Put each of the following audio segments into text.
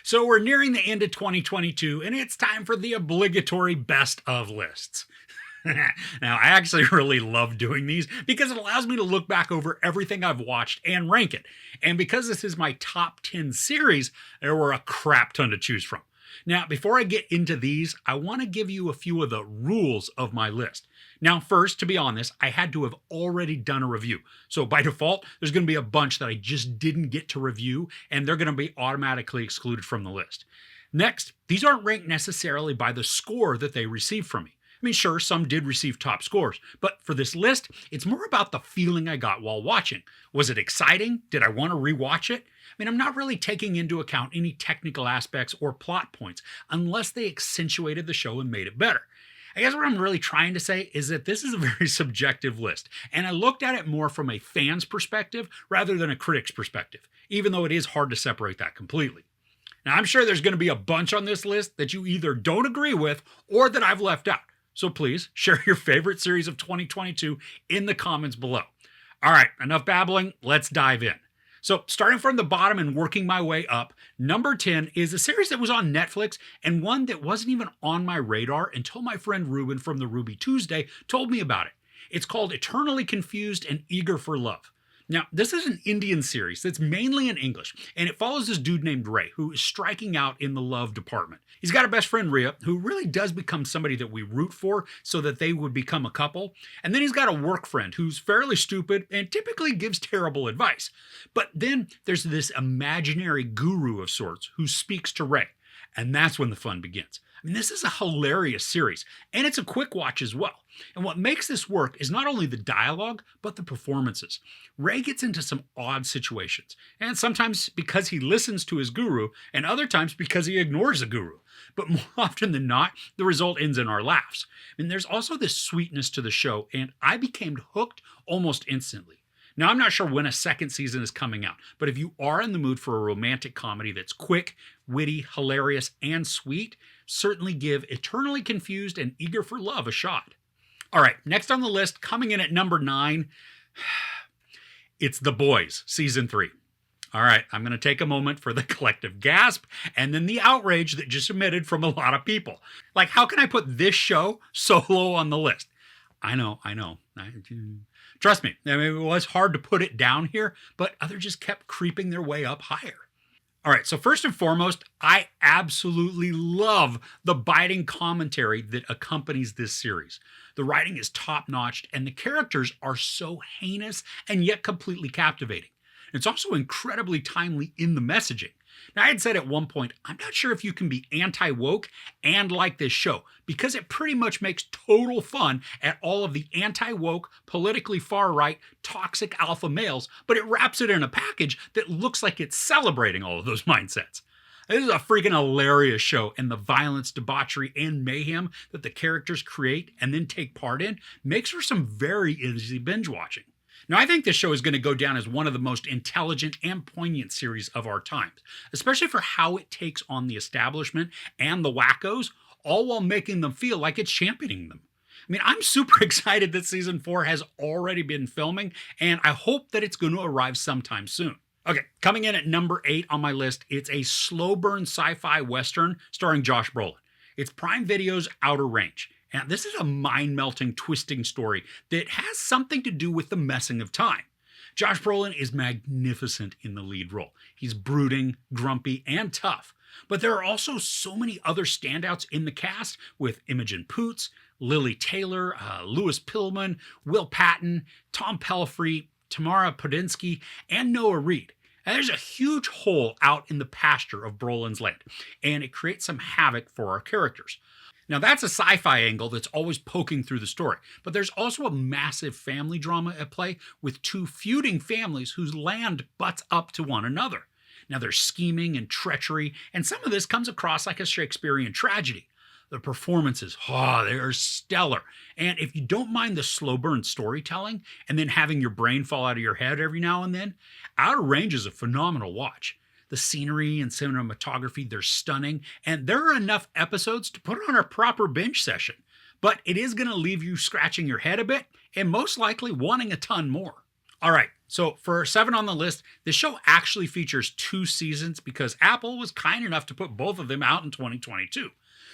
So we're nearing the end of 2022, and it's time for the obligatory best of lists. Now, I actually really love doing these because it allows me to look back over everything I've watched and rank it. And because this is my top 10 series, there were a crap ton to choose from. Now, before I get into these, I want to give you a few of the rules of my list. Now, first, to be honest, I had to have already done a review. So by default, there's going to be a bunch that I just didn't get to review, and they're going to be automatically excluded from the list. Next, these aren't ranked necessarily by the score that they received from me. I mean, sure, some did receive top scores, but for this list, it's more about the feeling I got while watching. Was it exciting? Did I want to rewatch it? I mean, I'm not really taking into account any technical aspects or plot points unless they accentuated the show and made it better. I guess what I'm really trying to say is that this is a very subjective list, and I looked at it more from a fan's perspective rather than a critic's perspective, even though it is hard to separate that completely. Now, I'm sure there's going to be a bunch on this list that you either don't agree with or that I've left out. So please share your favorite series of 2022 in the comments below. All right, enough babbling, let's dive in. So starting from the bottom and working my way up, number 10 is a series that was on Netflix and one that wasn't even on my radar until my friend Ruben from the Ruby Tuesday told me about it. It's called Eternally Confused and Eager for Love. Now, this is an Indian series that's mainly in English, and it follows this dude named Ray, who is striking out in the love department. He's got a best friend, Ria, who really does become somebody that we root for so that they would become a couple. And then he's got a work friend who's fairly stupid and typically gives terrible advice. But then there's this imaginary guru of sorts who speaks to Ray, and that's when the fun begins. I mean, this is a hilarious series, and it's a quick watch as well. And what makes this work is not only the dialogue, but the performances. Ray gets into some odd situations, and sometimes because he listens to his guru, and other times because he ignores the guru. But more often than not, the result ends in our laughs. And there's also this sweetness to the show, and I became hooked almost instantly. Now, I'm not sure when a second season is coming out, but if you are in the mood for a romantic comedy that's quick, witty, hilarious, and sweet, certainly give Eternally Confused and Eager for Love a shot. All right, next on the list, coming in at number 9, it's The Boys, Season 3. All right, I'm going to take a moment for the collective gasp and then the outrage that just emitted from a lot of people. Like, how can I put this show so low on the list? I know. Trust me, I mean, it was hard to put it down here, but others just kept creeping their way up higher. All right, so first and foremost, I absolutely love the biting commentary that accompanies this series. The writing is top-notch, and the characters are so heinous and yet completely captivating. It's also incredibly timely in the messaging. Now, I had said at one point, I'm not sure if you can be anti-woke and like this show, because it pretty much makes total fun at all of the anti-woke, politically far-right, toxic alpha males, but it wraps it in a package that looks like it's celebrating all of those mindsets. This is a freaking hilarious show, and the violence, debauchery, and mayhem that the characters create and then take part in makes for some very easy binge watching. Now, I think this show is going to go down as one of the most intelligent and poignant series of our times, especially for how it takes on the establishment and the wackos, all while making them feel like it's championing them. I mean, I'm super excited that Season 4 has already been filming, and I hope that it's going to arrive sometime soon. Okay, coming in at number 8 on my list, it's a slow burn sci-fi western starring Josh Brolin. It's Prime Video's Outer Range. Now, this is a mind-melting, twisting story that has something to do with the messing of time. Josh Brolin is magnificent in the lead role. He's brooding, grumpy, and tough. But there are also so many other standouts in the cast with Imogen Poots, Lily Taylor, Louis Pillman, Will Patton, Tom Pelphrey, Tamara Podinsky, and Noah Reid. And there's a huge hole out in the pasture of Brolin's land, and it creates some havoc for our characters. Now, that's a sci-fi angle that's always poking through the story, but there's also a massive family drama at play with two feuding families whose land butts up to one another. Now, there's scheming and treachery, and some of this comes across like a Shakespearean tragedy. The performances, they are stellar. And if you don't mind the slow burn storytelling and then having your brain fall out of your head every now and then, Outer Range is a phenomenal watch. The scenery and cinematography, they're stunning, and there are enough episodes to put on a proper binge session. But it is going to leave you scratching your head a bit and most likely wanting a ton more. All right, So for 7 on the list, the show actually features 2 seasons because Apple was kind enough to put both of them out in 2022.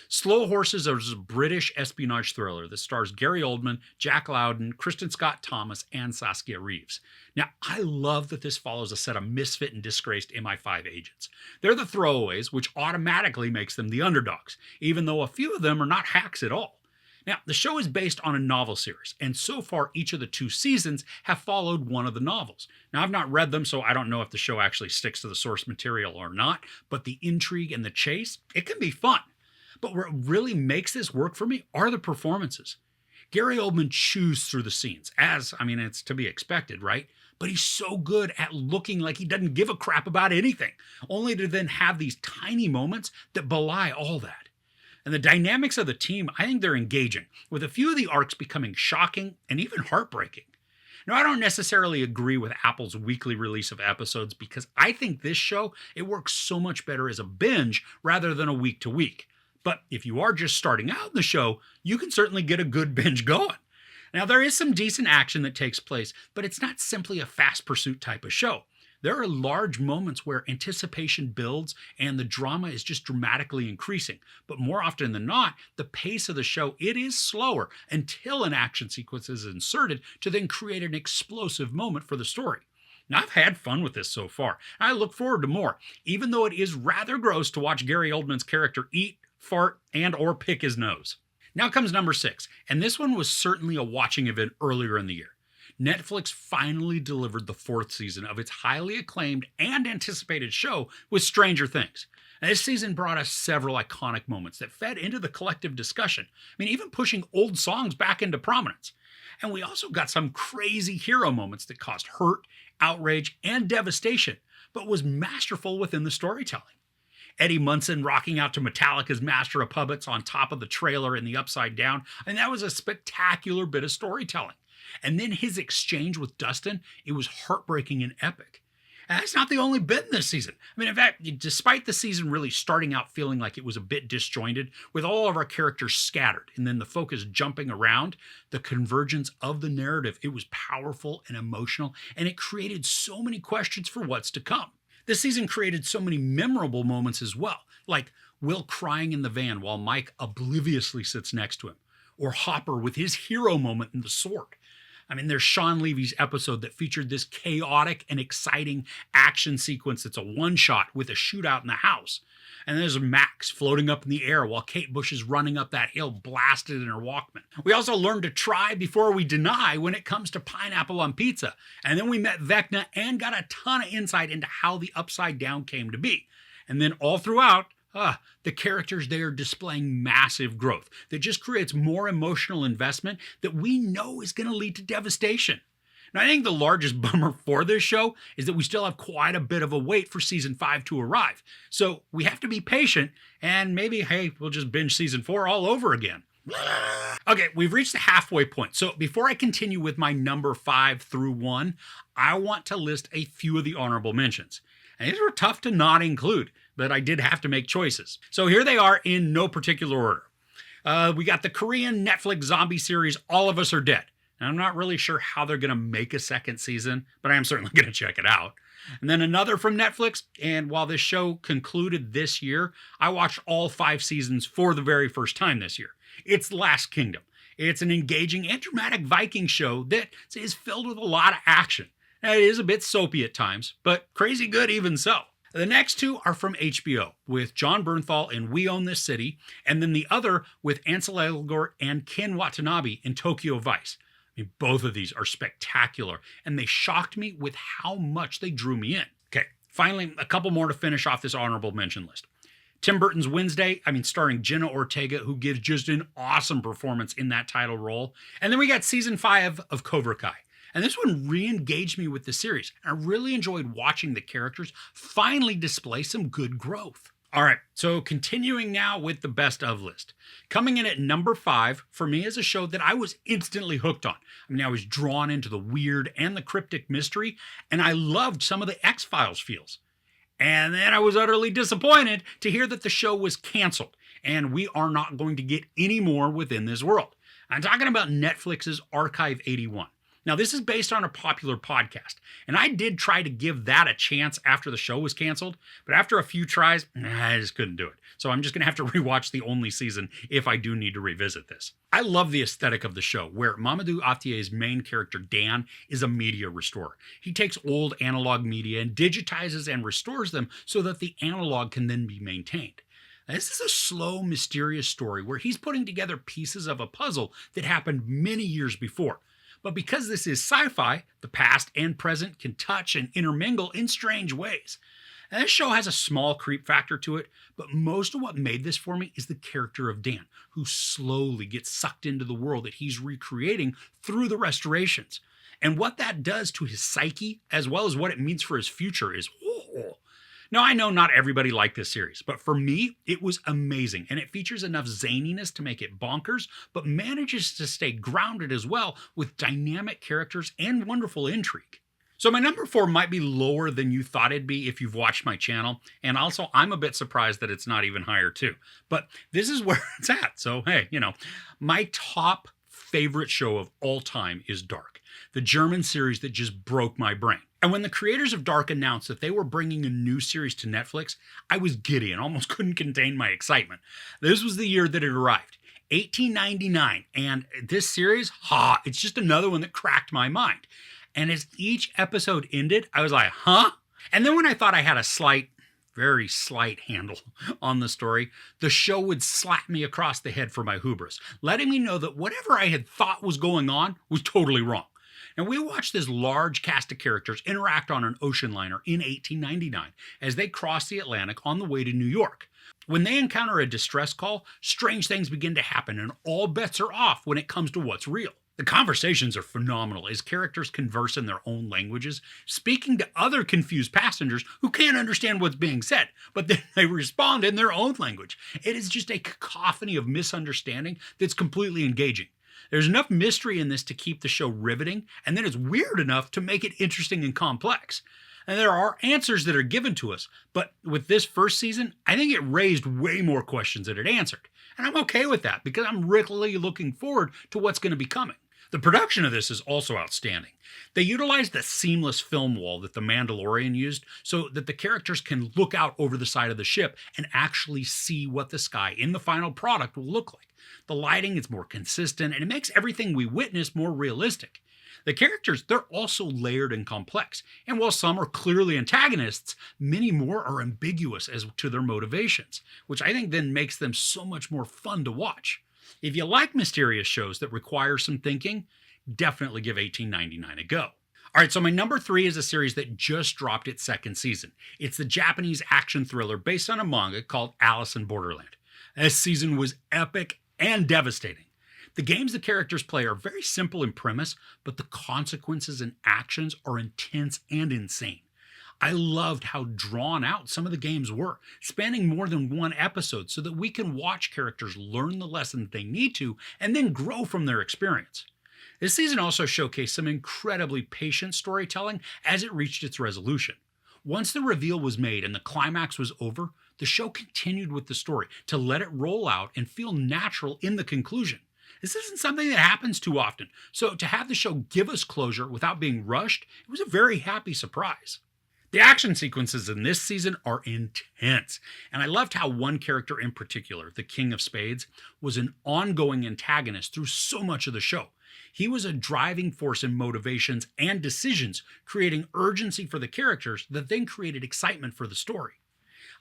Slow Horses is a British espionage thriller that stars Gary Oldman, Jack Lowden, Kristen Scott Thomas, and Saskia Reeves. Now, I love that this follows a set of misfit and disgraced MI5 agents. They're the throwaways, which automatically makes them the underdogs, even though a few of them are not hacks at all. Now, the show is based on a novel series, and so far each of the 2 seasons have followed one of the novels. Now, I've not read them, so I don't know if the show actually sticks to the source material or not, but the intrigue and the chase, it can be fun. But what really makes this work for me are the performances. Gary Oldman chews through the scenes, it's to be expected, right? But he's so good at looking like he doesn't give a crap about anything, only to then have these tiny moments that belie all that. And the dynamics of the team, I think they're engaging, with a few of the arcs becoming shocking and even heartbreaking. Now, I don't necessarily agree with Apple's weekly release of episodes because I think this show, it works so much better as a binge rather than a week to week. But if you are just starting out in the show, you can certainly get a good binge going. Now, there is some decent action that takes place, but it's not simply a fast pursuit type of show. There are large moments where anticipation builds and the drama is just dramatically increasing. But more often than not, the pace of the show, it is slower until an action sequence is inserted to then create an explosive moment for the story. Now, I've had fun with this so far. I look forward to more, even though it is rather gross to watch Gary Oldman's character eat, fart, and or pick his nose. Now comes number 6, and this one was certainly a watching event earlier in the year. Netflix finally delivered the 4th season of its highly acclaimed and anticipated show with Stranger Things. Now, this season brought us several iconic moments that fed into the collective discussion, even pushing old songs back into prominence. And we also got some crazy hero moments that caused hurt, outrage, and devastation, but was masterful within the storytelling. Eddie Munson rocking out to Metallica's Master of Puppets on top of the trailer in the Upside Down, and that was a spectacular bit of storytelling. And then his exchange with Dustin, it was heartbreaking and epic. And that's not the only bit in this season. In fact, despite the season really starting out feeling like it was a bit disjointed, with all of our characters scattered and then the focus jumping around, the convergence of the narrative, it was powerful and emotional, and it created so many questions for what's to come. This season created so many memorable moments as well, like Will crying in the van while Mike obliviously sits next to him, or Hopper with his hero moment in the sword. There's Sean Levy's episode that featured this chaotic and exciting action sequence that's a one-shot with a shootout in the house. And there's Max floating up in the air while Kate Bush is running up that hill blasted in her Walkman. We also learned to try before we deny when it comes to pineapple on pizza. And then we met Vecna and got a ton of insight into how the Upside Down came to be. And then all throughout, the characters, they are displaying massive growth that just creates more emotional investment that we know is going to lead to devastation. Now, I think the largest bummer for this show is that we still have quite a bit of a wait for season 5 to arrive. So we have to be patient and maybe, we'll just binge season 4 all over again. Okay, we've reached the halfway point. So before I continue with my number 5 through 1, I want to list a few of the honorable mentions. And these were tough to not include, but I did have to make choices. So here they are in no particular order. We got the Korean Netflix zombie series, All of Us Are Dead. Now, I'm not really sure how they're going to make a second season, but I am certainly going to check it out. And then another from Netflix, and while this show concluded this year, I watched all 5 seasons for the very first time this year. It's Last Kingdom. It's an engaging and dramatic Viking show that is filled with a lot of action. Now, it is a bit soapy at times, but crazy good even so. The next 2 are from HBO, with John Bernthal in We Own This City, and then the other with Ansel Elgort and Ken Watanabe in Tokyo Vice. Both of these are spectacular, and they shocked me with how much they drew me in. Okay, finally, a couple more to finish off this honorable mention list. Tim Burton's Wednesday, starring Jenna Ortega, who gives just an awesome performance in that title role. And then we got season 5 of Cobra Kai. And this one re-engaged me with the series. I really enjoyed watching the characters finally display some good growth. All right, so continuing now with the best of list. Coming in at number 5 for me is a show that I was instantly hooked on. I was drawn into the weird and the cryptic mystery, and I loved some of the X-Files feels. And then I was utterly disappointed to hear that the show was canceled, and we are not going to get any more within this world. I'm talking about Netflix's Archive 81. Now, this is based on a popular podcast, and I did try to give that a chance after the show was canceled, but after a few tries, I just couldn't do it. So I'm just going to have to rewatch the only season if I do need to revisit this. I love the aesthetic of the show, where Mamadou Atie's main character, Dan, is a media restorer. He takes old analog media and digitizes and restores them so that the analog can then be maintained. This is a slow, mysterious story where he's putting together pieces of a puzzle that happened many years before. But because this is sci-fi, the past and present can touch and intermingle in strange ways. And this show has a small creep factor to it, but most of what made this for me is the character of Dan, who slowly gets sucked into the world that he's recreating through the restorations. And what that does to his psyche, as well as what it means for his future, is whoa. Now, I know not everybody liked this series, but for me, it was amazing, and it features enough zaniness to make it bonkers, but manages to stay grounded as well with dynamic characters and wonderful intrigue. So my number 4 might be lower than you thought it'd be if you've watched my channel, and also I'm a bit surprised that it's not even higher too. But this is where it's at, so hey, my top favorite show of all time is Dark, the German series that just broke my brain. And when the creators of Dark announced that they were bringing a new series to Netflix, I was giddy and almost couldn't contain my excitement. This was the year that it arrived, 1899, and this series, it's just another one that cracked my mind. And as each episode ended, I was like, huh? And then when I thought I had a very slight handle on the story, the show would slap me across the head for my hubris, letting me know that whatever I had thought was going on was totally wrong. And we watched this large cast of characters interact on an ocean liner in 1899 as they cross the Atlantic on the way to New York. When they encounter a distress call, strange things begin to happen and all bets are off when it comes to what's real. The conversations are phenomenal as characters converse in their own languages, speaking to other confused passengers who can't understand what's being said, but then they respond in their own language. It is just a cacophony of misunderstanding that's completely engaging. There's enough mystery in this to keep the show riveting, and then it's weird enough to make it interesting and complex. And there are answers that are given to us, but with this first season, I think it raised way more questions than it answered. And I'm okay with that because I'm really looking forward to what's going to be coming. The production of this is also outstanding. They utilized the seamless film wall that The Mandalorian used so that the characters can look out over the side of the ship and actually see what the sky in the final product will look like. The lighting is more consistent and it makes everything we witness more realistic. The characters, they're also layered and complex, and while some are clearly antagonists, many more are ambiguous as to their motivations, which I think then makes them so much more fun to watch. If you like mysterious shows that require some thinking, definitely give 1899 a go. All right, so my number 3 is a series that just dropped its second season. It's the Japanese action thriller based on a manga called Alice in Borderland. This season was epic and devastating. The games the characters play are very simple in premise, but the consequences and actions are intense and insane. I loved how drawn out some of the games were, spanning more than one episode so that we can watch characters learn the lesson they need to and then grow from their experience. This season also showcased some incredibly patient storytelling as it reached its resolution. Once the reveal was made and the climax was over, the show continued with the story to let it roll out and feel natural in the conclusion. This isn't something that happens too often, so to have the show give us closure without being rushed, it was a very happy surprise. The action sequences in this season are intense, and I loved how one character in particular, the King of Spades, was an ongoing antagonist through so much of the show. He was a driving force in motivations and decisions, creating urgency for the characters that then created excitement for the story.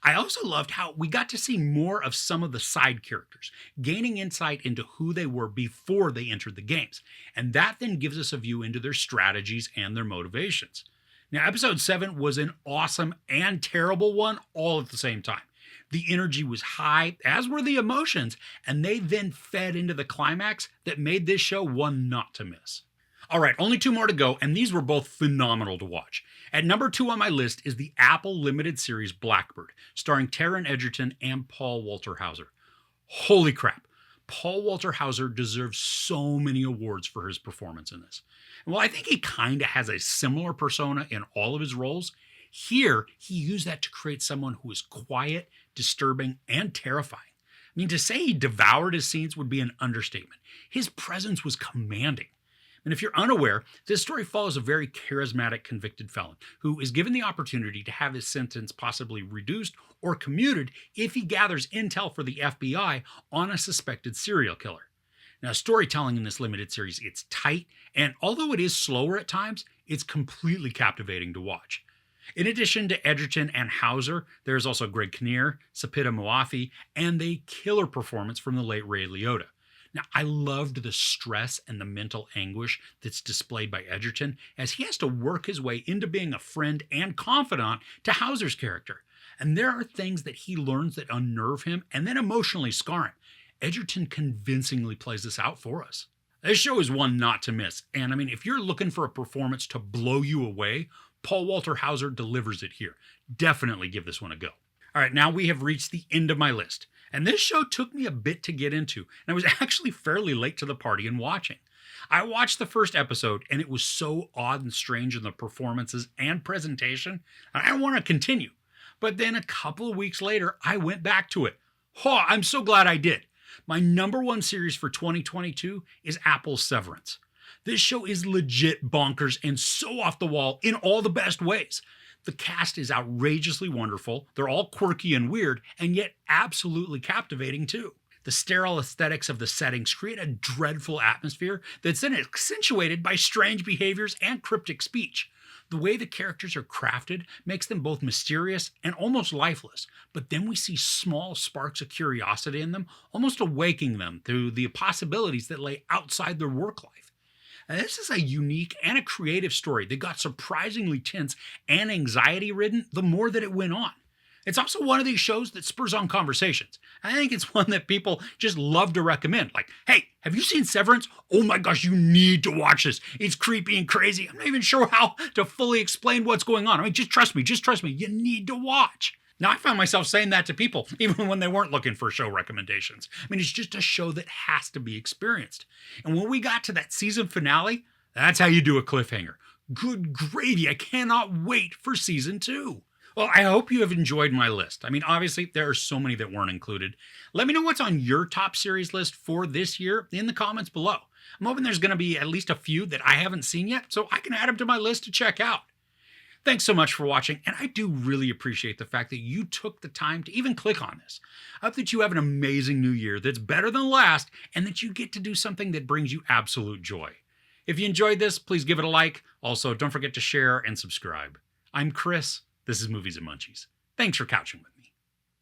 I also loved how we got to see more of some of the side characters, gaining insight into who they were before they entered the games, and that then gives us a view into their strategies and their motivations. Now, episode 7 was an awesome and terrible one all at the same time. The energy was high, as were the emotions, and they then fed into the climax that made this show one not to miss. All right, only 2 more to go, and these were both phenomenal to watch. At number 2 on my list is the Apple limited series Blackbird, starring Taron Egerton and Paul Walter Hauser. Holy crap, Paul Walter Hauser deserves so many awards for his performance in this. And while I think he kind of has a similar persona in all of his roles, here he used that to create someone who is quiet, disturbing, and terrifying. I mean, to say he devoured his scenes would be an understatement. His presence was commanding. And if you're unaware, this story follows a very charismatic convicted felon who is given the opportunity to have his sentence possibly reduced or commuted if he gathers intel for the FBI on a suspected serial killer. Now, storytelling in this limited series, it's tight, and although it is slower at times, it's completely captivating to watch. In addition to Edgerton and Hauser, there's also Greg Kinnear, Sepideh Moafi, and a killer performance from the late Ray Liotta. Now, I loved the stress and the mental anguish that's displayed by Edgerton as he has to work his way into being a friend and confidant to Hauser's character. And there are things that he learns that unnerve him and then emotionally scar him. Edgerton convincingly plays this out for us. This show is one not to miss. And I mean, if you're looking for a performance to blow you away, Paul Walter Hauser delivers it here. Definitely give this one a go. All right, now we have reached the end of my list. And this show took me a bit to get into, and I was actually fairly late to the party in watching. I watched the first episode, and it was so odd and strange in the performances and presentation, and I want to continue. But then a couple of weeks later, I went back to it. Oh, I'm so glad I did. My number one series for 2022 is Apple's Severance. This show is legit bonkers and so off the wall in all the best ways. The cast is outrageously wonderful, they're all quirky and weird, and yet absolutely captivating too. The sterile aesthetics of the settings create a dreadful atmosphere that's then accentuated by strange behaviors and cryptic speech. The way the characters are crafted makes them both mysterious and almost lifeless, but then we see small sparks of curiosity in them, almost awaking them to the possibilities that lay outside their work life. Now, this is a unique and a creative story that got surprisingly tense and anxiety-ridden the more that it went on. It's also one of these shows that spurs on conversations. I think it's one that people just love to recommend. Like, hey, have you seen Severance? Oh my gosh, you need to watch this. It's creepy and crazy. I'm not even sure how to fully explain what's going on. I mean, just trust me. You need to watch. Now, I found myself saying that to people, even when they weren't looking for show recommendations. I mean, it's just a show that has to be experienced. And when we got to that season finale, that's how you do a cliffhanger. Good gravy, I cannot wait for season 2. Well, I hope you have enjoyed my list. I mean, obviously, there are so many that weren't included. Let me know what's on your top series list for this year in the comments below. I'm hoping there's going to be at least a few that I haven't seen yet, so I can add them to my list to check out. Thanks so much for watching, and I do really appreciate the fact that you took the time to even click on this. I hope that you have an amazing new year that's better than last, and that you get to do something that brings you absolute joy. If you enjoyed this, please give it a like. Also, don't forget to share and subscribe. I'm Chris. This is Movies and Munchies. Thanks for couching with me.